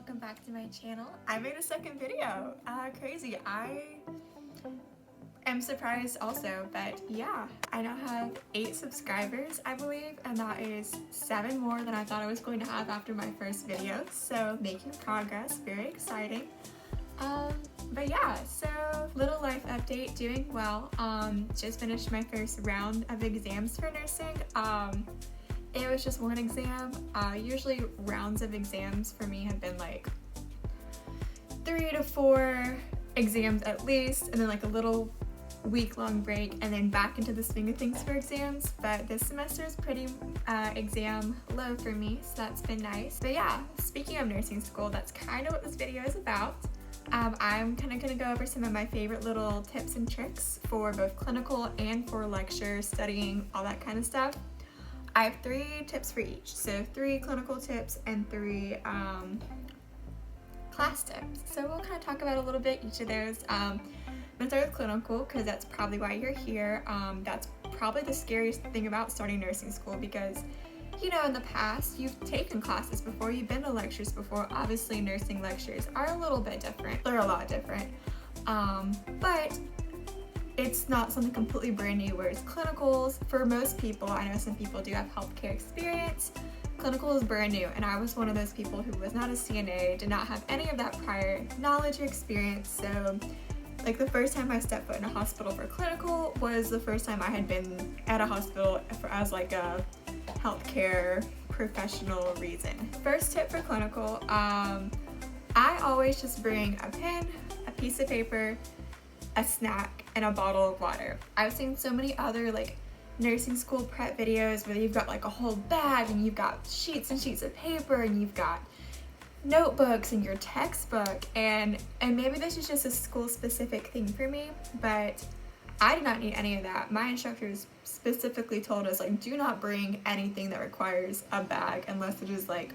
welcome back to my channel. I made a second video. Crazy. I am surprised also, but yeah, I now have 8 subscribers, I believe, and that is 7 more than I thought I was going to have after my first video, so making progress, very exciting. But yeah, so little life update, doing well. Just finished my first round of exams for nursing. It was just one exam. Usually rounds of exams for me have been like 3 to 4 exams at least, and then like a little week-long break and then back into the swing of things for exams. But this semester is pretty exam low for me, so that's been nice. But yeah, speaking of nursing school, that's kind of what this video is about. I'm kind of going to go over some of my favorite little tips and tricks for both clinical and for lecture, studying, all that kind of stuff. I have 3 tips for each, so 3 clinical tips and 3 class tips. So we'll kind of talk about a little bit each of those. I'm going to start with clinical because that's probably why you're here. That's probably the scariest thing about starting nursing school because, you know, in the past you've taken classes before, you've been to lectures before. Obviously nursing lectures are a little bit different. They're a lot different. But it's not something completely brand new, whereas clinicals, for most people, I know some people do have healthcare experience, clinical is brand new, and I was one of those people who was not a CNA, did not have any of that prior knowledge or experience. So like the first time I stepped foot in a hospital for clinical was the first time I had been at a hospital as like a healthcare professional reason. First tip for clinical, I always just bring a pen, a piece of paper, a snack, and a bottle of water. I've seen so many other like nursing school prep videos where you've got like a whole bag and you've got sheets and sheets of paper and you've got notebooks and your textbook, and maybe this is just a school specific thing for me, but I did not need any of that. My instructors specifically told us, like, do not bring anything that requires a bag unless it is like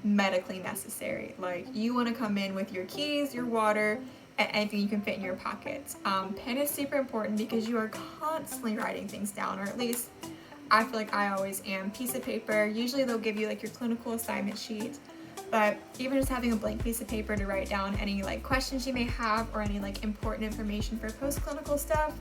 medically necessary. Like, you want to come in with your keys, your water, and anything you can fit in your pockets. Pen is super important because you are constantly writing things down, or at least I feel like I always am. Piece of paper, usually they'll give you like your clinical assignment sheet, but even just having a blank piece of paper to write down any like questions you may have or any like important information for post-clinical stuff,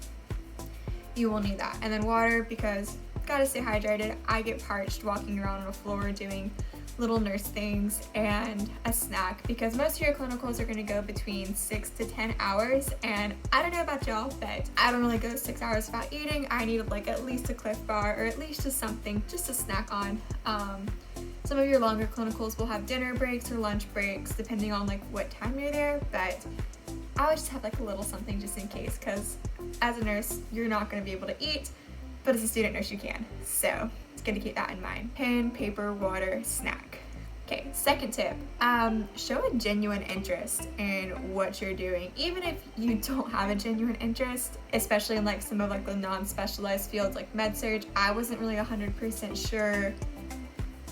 you will need that. And then water, because gotta stay hydrated. I get parched walking around on the floor doing little nurse things, and a snack because most of your clinicals are going to go between 6 to 10 hours, and I don't know about y'all, but I don't really go 6 hours without eating. I need like at least a Clif Bar or at least just something just to snack on. Some of your longer clinicals will have dinner breaks or lunch breaks depending on like what time you're there, but I would just have like a little something just in case, because as a nurse you're not going to be able to eat, but as a student nurse you can, so it's good to keep that in mind. Pen, paper, water, snack. Okay, second tip, show a genuine interest in what you're doing. Even if you don't have a genuine interest, especially in like some of like the non-specialized fields like med-surg, I wasn't really 100% sure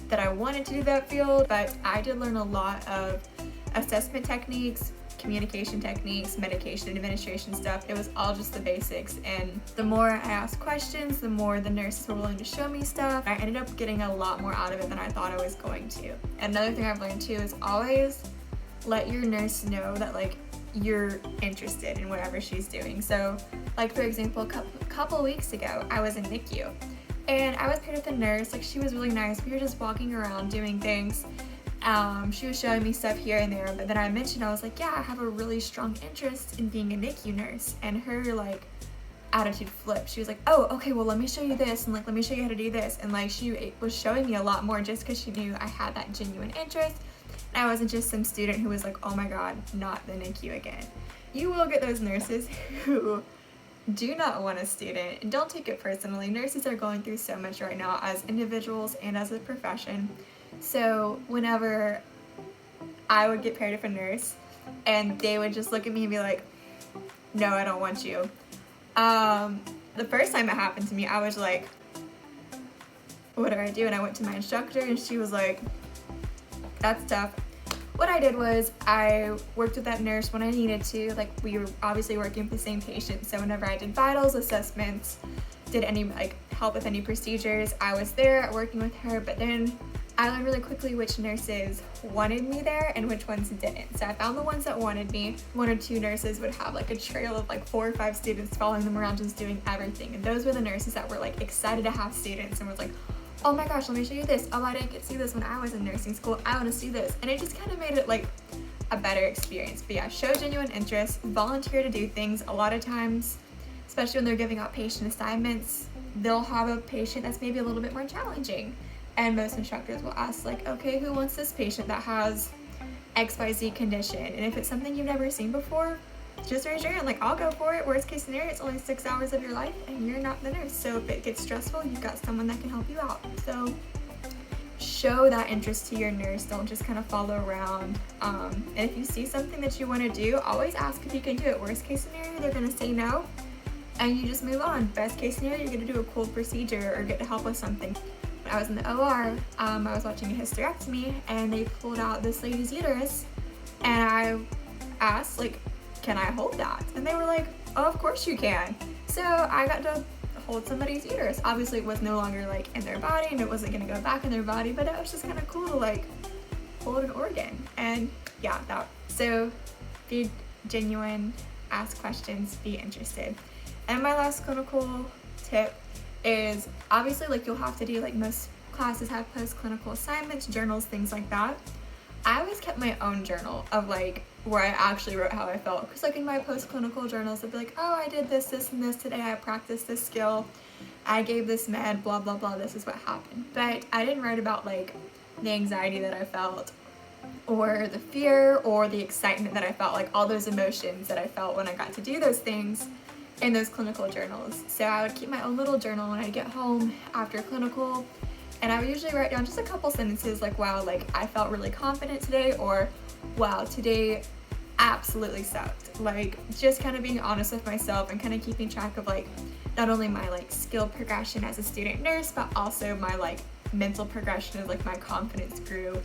that I wanted to do that field, but I did learn a lot of assessment techniques, communication techniques, medication administration stuff. It was all just the basics, and the more I asked questions, the more the nurses were willing to show me stuff. I ended up getting a lot more out of it than I thought I was going to. Another thing I've learned too is always let your nurse know that like you're interested in whatever she's doing. So like for example, a couple weeks ago I was in NICU and I was paired with a nurse. Like, she was really nice. We were just walking around doing things. She was showing me stuff here and there, but then I mentioned, I was like, yeah, I have a really strong interest in being a NICU nurse, and her like attitude flipped. She was like, oh, okay, well let me show you this, and like let me show you how to do this, and like she was showing me a lot more just because she knew I had that genuine interest, and I wasn't just some student who was like, oh my god, not the NICU again. You will get those nurses who do not want a student, and don't take it personally. Nurses are going through so much right now as individuals and as a profession. So whenever I would get paired with a nurse and they would just look at me and be like, no, I don't want you. The first time it happened to me, I was like, what do I do? And I went to my instructor and she was like, that's tough. What I did was I worked with that nurse when I needed to. Like, we were obviously working with the same patient, so whenever I did vitals, assessments, did any like help with any procedures, I was there working with her. But then I learned really quickly which nurses wanted me there and which ones didn't. So I found the ones that wanted me. 1 or 2 nurses would have like a trail of like 4 or 5 students following them around just doing everything. And those were the nurses that were like excited to have students and was like, oh my gosh, let me show you this. Oh, I didn't get to see this when I was in nursing school. I want to see this. And it just kind of made it like a better experience. But yeah, show genuine interest, volunteer to do things. A lot of times, especially when they're giving out patient assignments, they'll have a patient that's maybe a little bit more challenging. And most instructors will ask like, okay, who wants this patient that has XYZ condition? And if it's something you've never seen before, just raise your hand, like I'll go for it. Worst case scenario, it's only 6 hours of your life and you're not the nurse. So if it gets stressful, you've got someone that can help you out. So show that interest to your nurse. Don't just kind of follow around. And if you see something that you want to do, always ask if you can do it. Worst case scenario, they're going to say no and you just move on. Best case scenario, you're going to do a cool procedure or get to help with something. When I was in the OR, I was watching a hysterectomy and they pulled out this lady's uterus and I asked like, can I hold that? And they were like, oh, of course you can. So I got to hold somebody's uterus. Obviously it was no longer like in their body and it wasn't gonna go back in their body, but it was just kind of cool to like hold an organ. And yeah, so be genuine, ask questions, be interested. And my last clinical tip is obviously like you'll have to do, like most classes have post-clinical assignments, journals, things like that. I always kept my own journal of like where I actually wrote how I felt, because like in my post-clinical journals I'd be like, oh, I did this, this, and this today, I practiced this skill, I gave this med, blah blah blah, this is what happened. But I didn't write about like the anxiety that I felt or the fear or the excitement that I felt, like all those emotions that I felt when I got to do those things in those clinical journals. So I would keep my own little journal when I get home after clinical, and I would usually write down just a couple sentences like, wow, like I felt really confident today, or wow, today absolutely sucked. Like just kind of being honest with myself and kind of keeping track of like not only my like skill progression as a student nurse, but also my like mental progression as like my confidence grew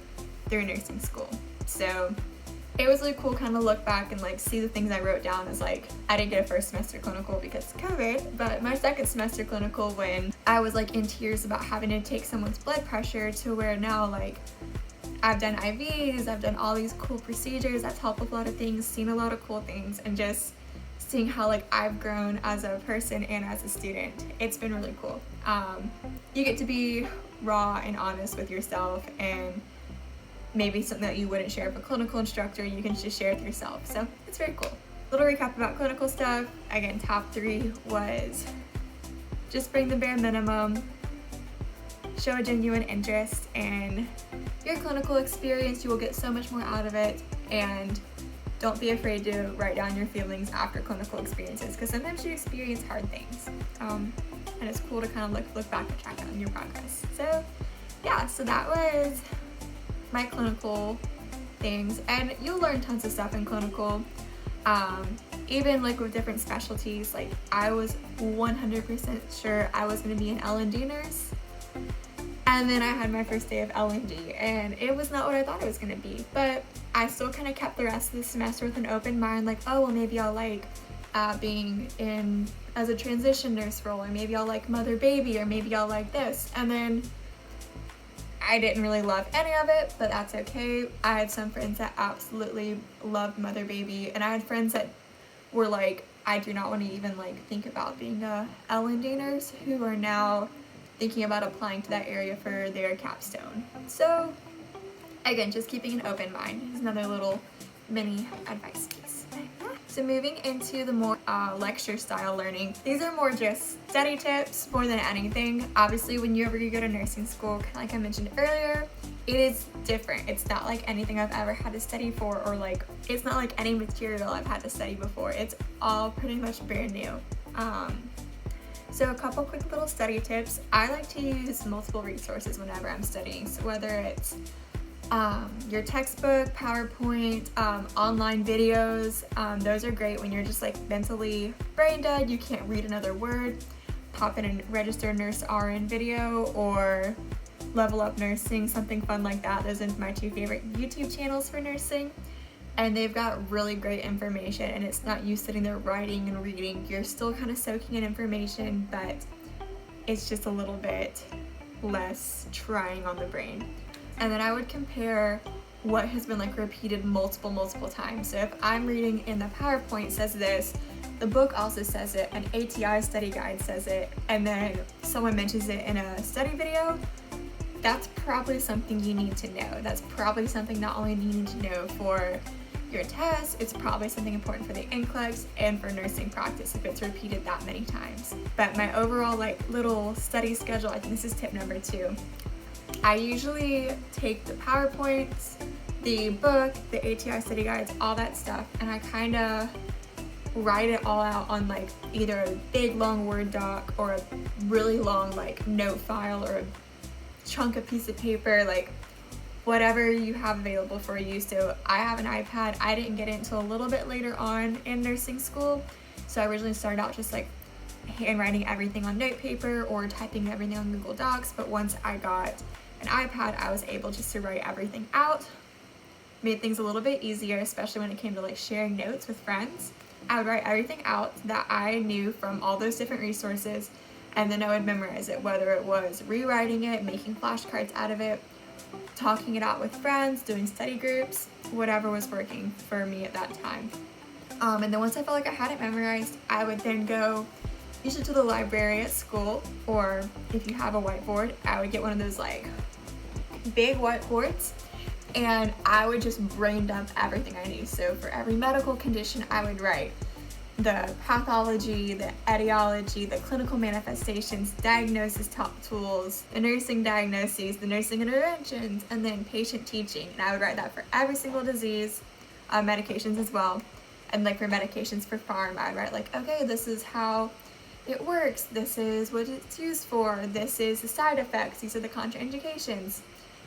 through nursing school. So it was really cool kind of look back and like see the things I wrote down as like, I didn't get a first semester clinical because of COVID, but my second semester clinical when I was like in tears about having to take someone's blood pressure, to where now like I've done IVs, I've done all these cool procedures, I've helped with a lot of things, seen a lot of cool things, and just seeing how like I've grown as a person and as a student. It's been really cool. You get to be raw and honest with yourself, and maybe something that you wouldn't share with a clinical instructor, you can just share with yourself. So it's very cool. Little recap about clinical stuff. Again, top 3 was just bring the bare minimum, show a genuine interest in your clinical experience. You will get so much more out of it, and don't be afraid to write down your feelings after clinical experiences, because sometimes you experience hard things, and it's cool to kind of look back and track on your progress. So yeah, so that was my clinical things, and you'll learn tons of stuff in clinical, even like with different specialties. Like I was 100% sure I was going to be an L&D nurse, and then I had my first day of L&D and it was not what I thought it was going to be, but I still kind of kept the rest of the semester with an open mind, like, oh well, maybe I'll like being in as a transition nurse role, or maybe I'll like mother baby, or maybe I'll like this. And then I didn't really love any of it, but that's okay. I had some friends that absolutely loved mother baby, and I had friends that were like, I do not want to even like think about being a L&D nurse, who are now thinking about applying to that area for their capstone. So again, just keeping an open mind is another little mini advice piece. So moving into the more lecture style learning, these are more just study tips more than anything. Obviously, when you go to nursing school, kind of like I mentioned earlier, it is different. It's not like anything I've ever had to study for, or like it's not like any material I've had to study before. It's all pretty much brand new. So a couple quick little study tips. I like to use multiple resources whenever I'm studying. So whether it's your textbook, PowerPoint, online videos, those are great when you're just like mentally brain dead, you can't read another word. Pop in a Registered Nurse RN video or Level Up Nursing, something fun like that. Those are my 2 favorite YouTube channels for nursing, and they've got really great information, and it's not you sitting there writing and reading. You're still kind of soaking in information, but it's just a little bit less trying on the brain. and then I would compare what has been like repeated multiple times. So if I'm reading in the PowerPoint says this, the book also says it, an ATI study guide says it, and then someone mentions it in a study video, that's probably something you need to know. That's probably something not only you need to know for your test, it's probably something important for the NCLEX and for nursing practice if it's repeated that many times. But my overall like little study schedule, I think this is tip number 2. I usually take the PowerPoints, the book, the ATI study guides, all that stuff, and I kind of write it all out on like either a big long Word doc or a really long like note file or a chunk of piece of paper, like whatever you have available for you. So I have an iPad. I didn't get it until a little bit later on in nursing school. So I originally started out just like handwriting everything on note paper or typing everything on Google Docs. But once I got an iPad, I was able just to write everything out. Made things a little bit easier, especially when it came to like sharing notes with friends. I would write everything out that I knew from all those different resources, and then I would memorize it, whether it was rewriting it, making flashcards out of it, talking it out with friends, doing study groups, whatever was working for me at that time. And then once I felt like I had it memorized, I would then go usually to the library at school, or if you have a whiteboard, I would get one of those like big whiteboards, and I would just brain dump everything I knew. So for every medical condition, I would write the pathology, the etiology, the clinical manifestations, diagnosis tools, the nursing diagnoses, the nursing interventions, and then patient teaching. And I would write that for every single disease, medications as well. And like for medications for pharm, I would write like, okay, this is how it works, this is what it's used for, this is the side effects, these are the contraindications.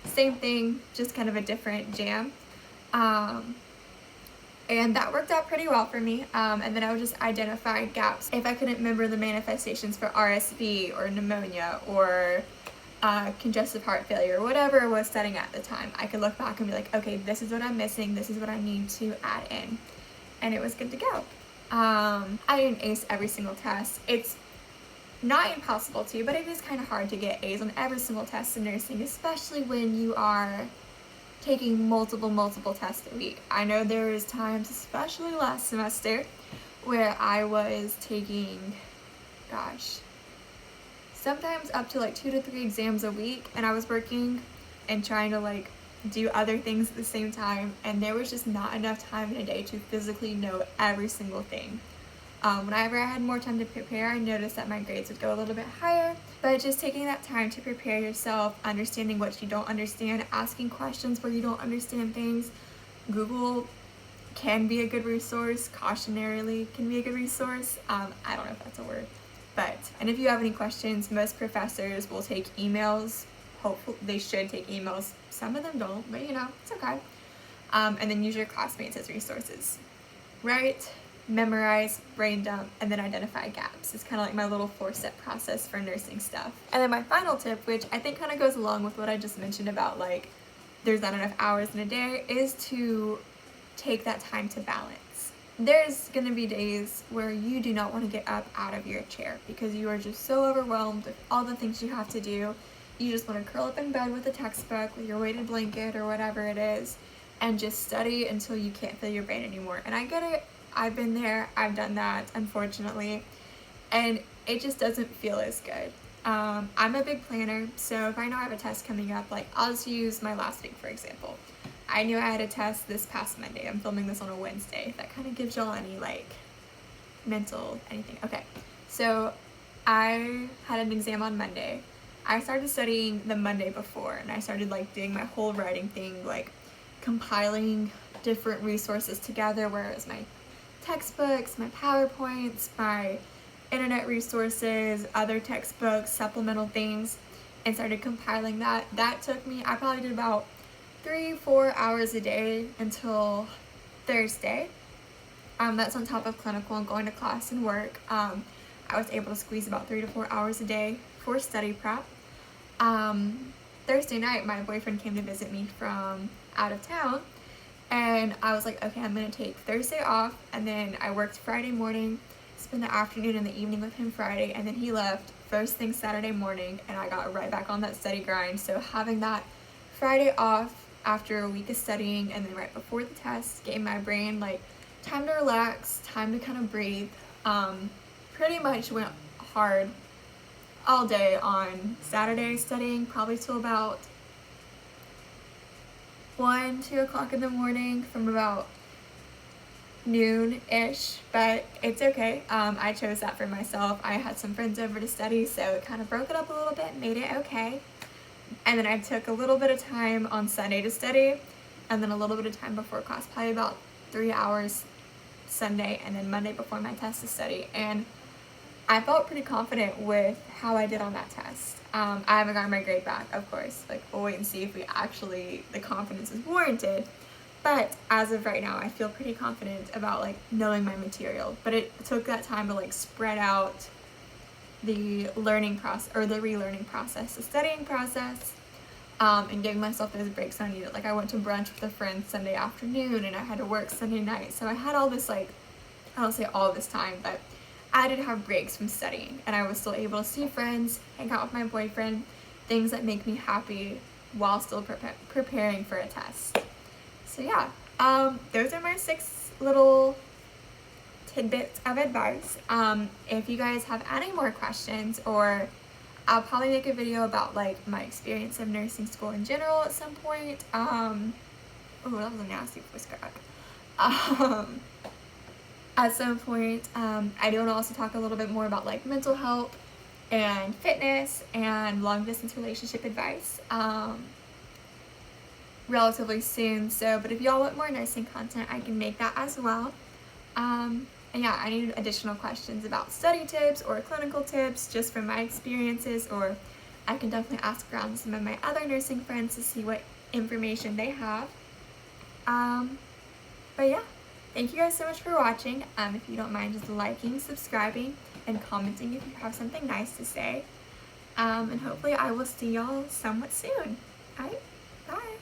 Same thing, just kind of a different jam. And that worked out pretty well for me. And then I would just identify gaps. If I couldn't remember the manifestations for RSV or pneumonia or congestive heart failure, whatever I was studying at the time, I could look back and be like, okay, this is what I'm missing, this is what I need to add in. And it was good to go. I didn't ace every single test. It's not impossible to, but it is kind of hard to get A's on every single test in nursing, especially when you are taking multiple tests a week. I know there is times, especially last semester, where I was taking, sometimes up to like 2 to 3 exams a week, and I was working and trying to like do other things at the same time, and there was just not enough time in a day to physically know every single thing. Whenever I had more time to prepare, I noticed that my grades would go a little bit higher, but just taking that time to prepare yourself, understanding what you don't understand, asking questions where you don't understand things. Google can be a good resource, cautionarily can be a good resource. I don't know if that's a word, and if you have any questions, most professors will take emails. Hopefully, they should take emails. Some of them don't, but you know, it's okay. And then use your classmates as resources. Write, memorize, brain dump, and then identify gaps. It's kind of like my little 4-step process for nursing stuff. And then my final tip, which I think kind of goes along with what I just mentioned about like there's not enough hours in a day, is to take that time to balance. There's going to be days where you do not want to get up out of your chair because you are just so overwhelmed with all the things you have to do. You just want to curl up in bed with a textbook, with your weighted blanket or whatever it is, and just study until you can't feel your brain anymore. And I get it. I've been there, I've done that, unfortunately, and it just doesn't feel as good. I'm a big planner, so if I know I have a test coming up, like I'll just use my last week for example. I knew I had a test this past Monday. I'm filming this on a Wednesday. That kind of gives y'all any like mental anything. Okay, so I had an exam on Monday. I started studying the Monday before, and I started like doing my whole writing thing, like compiling different resources together, where it was my textbooks, my PowerPoints, my internet resources, other textbooks, supplemental things, and started compiling that. That took me, I probably did about 3-4 hours a day until Thursday. That's on top of clinical and going to class and work. I was able to squeeze about 3 to 4 hours a day for study prep. Thursday night, my boyfriend came to visit me from out of town, and I was like, okay, I'm going to take Thursday off, and then I worked Friday morning, spent the afternoon and the evening with him Friday, and then he left first thing Saturday morning, and I got right back on that study grind. So having that Friday off after a week of studying, and then right before the test, gave my brain like time to relax, time to kind of breathe. Pretty much went hard all day on Saturday studying, probably till about 2 o'clock in the morning, from about noon-ish, but it's okay. I chose that for myself. I had some friends over to study, so it kind of broke it up a little bit, made it okay. And then I took a little bit of time on Sunday to study, and then a little bit of time before class, probably about 3 hours Sunday, and then Monday before my test to study. And I felt pretty confident with how I did on that test. I haven't gotten my grade back, of course. Like, we'll wait and see if the confidence is warranted. But as of right now, I feel pretty confident about like knowing my material. But it took that time to like spread out the learning process, or the relearning process, the studying process, and giving myself those breaks I needed. Like, I went to brunch with a friend Sunday afternoon, and I had to work Sunday night. So I had all this, like, I don't say all this time, but I did have breaks from studying, and I was still able to see friends, hang out with my boyfriend, things that make me happy while still preparing for a test. So yeah, those are my 6 little tidbits of advice. If you guys have any more questions, or I'll probably make a video about like my experience of nursing school in general at some point. Oh, that was a nasty voice crack. At some point, I do want to also talk a little bit more about like mental health and fitness and long distance relationship advice relatively soon. So, but if y'all want more nursing content, I can make that as well. And yeah, I need additional questions about study tips or clinical tips just from my experiences, or I can definitely ask around some of my other nursing friends to see what information they have. But yeah, thank you guys so much for watching. If you don't mind just liking, subscribing, and commenting if you have something nice to say. And hopefully I will see y'all somewhat soon. Alright, bye!